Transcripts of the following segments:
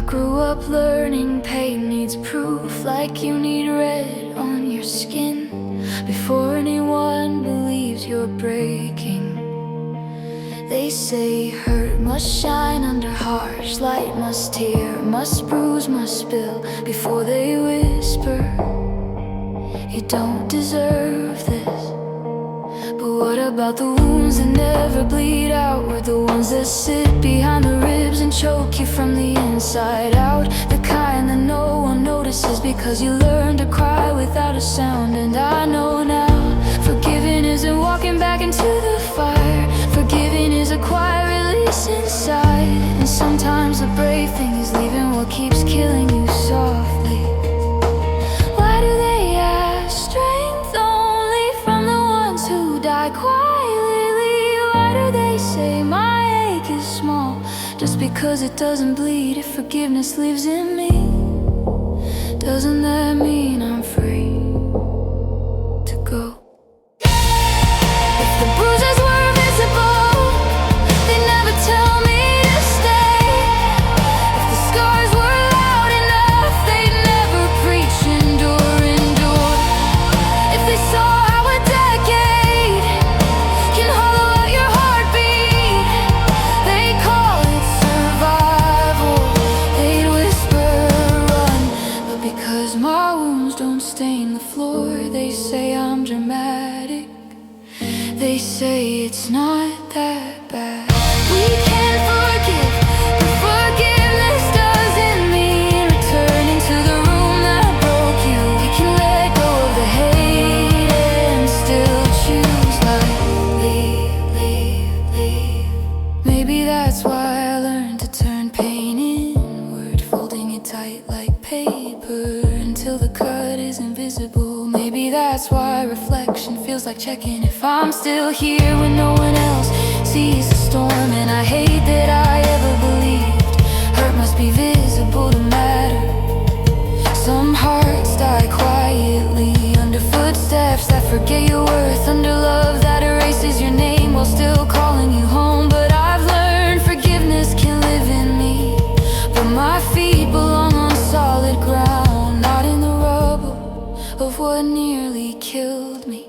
grew up learning pain needs proof, like you need red on your skin before anyone believes you're breaking. They say hurt must shine under harsh light, must tear, must bruise, must spill before they whisper you don't deserve this. But what about the wounds that never bleed outward, the ones that sit behind the ribs and choke you from the inside out, the kind that no one notices because you learn to cry without a sound? And I know now, forgiving isn't walking back into the fire. Forgiving is a quiet release inside. And sometimes the brave thing is leaving what keeps killing you softly. Why do they ask strength only from the ones who die quietly? Why do they say my ache is small just because it doesn't bleed? If forgiveness lives in me, doesn't that mean I'm free to go? If the bruises were visible, they'd never tell me to stay. If the scars were loud enough, they'd never preach endure, endure. If they saw how a decade can hollow out your heartbeat, they call it survival, they'd whisper run. But because my wounds don't stain the floor, they say I'm dramatic. They say it's not that bad. We can't forgive, but forgiveness doesn't mean returning to the room that broke you. We can let go of the hate and still choose life. Leave, leave, leave. Maybe that's why I learned to turn pain inward, folding it tight like paper until the cut is invisible. Maybe that's why reflection feels like checking if I'm still here when no one else sees the storm. And I hate that I ever believed hurt must be visible to matter. Some hearts die quietly under footsteps that forget your worth, under love that erases your name while still calling you home. But I've learned forgiveness can live in me, but my feet belong on solid ground, not in the rubble of what nearly killed me.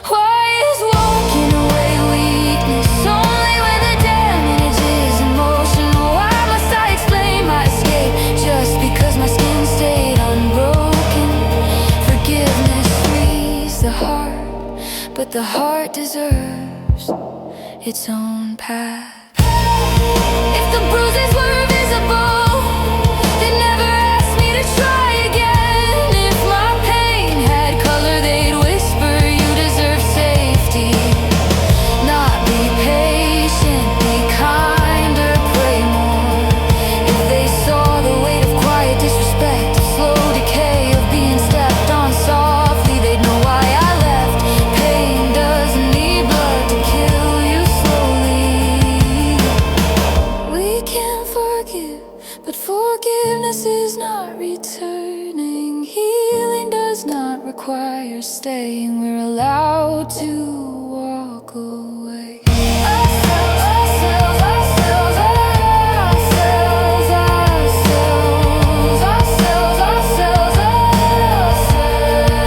Why is walking away weakness only when the damage is emotional? Why must I explain my escape just because my skin stayed unbroken? Forgiveness frees the heart, but the heart deserves its own path. If the bruises were visible, they'd never ask me to try again. If my pain had color, they'd whisper you deserve safety. Not be patient, be kinder, pray more. If they saw the weight of quiet disrespect, of slow decay, of being stepped on softly, they'd know why I left. Pain doesn't need blood to kill you slowly. We can forgive, but forgiveness is not returning. Healing does not require staying. We're allowed to walk away. Ourselves, ourselves, ourselves, ourselves, ourselves, ourselves, ourselves, ourselves.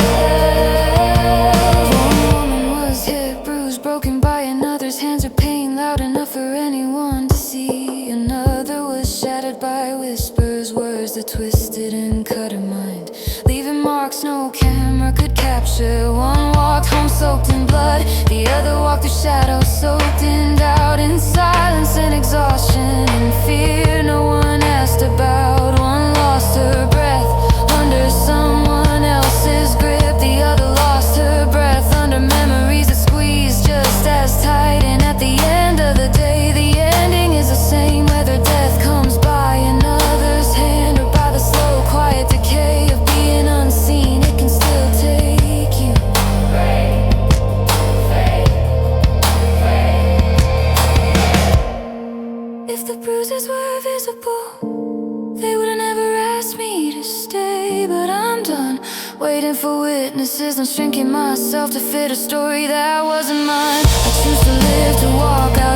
One woman was hit, bruised, broken by another's hands. Her pain loud enough for anyone to see. Another was shattered by whispers, words that twisted and cut her mind, leaving marks no camera could capture. One walked home soaked in blood, the other walked through shadows soaked in doubt, in silence and exhaustion and fear no one asked about. One lost her breath under someone else's grip, the other lost her breath under memories that squeezed just as tight. And at the end of the day, the ending is the same, whether death comes by another's hand or by the slow quiet decay of being unseen. It can still take you. If the bruises were visible, they would've never asked me to stay. But I'm done waiting for witnesses. I'm shrinking myself to fit a story that wasn't mine. I choose to live, to walk out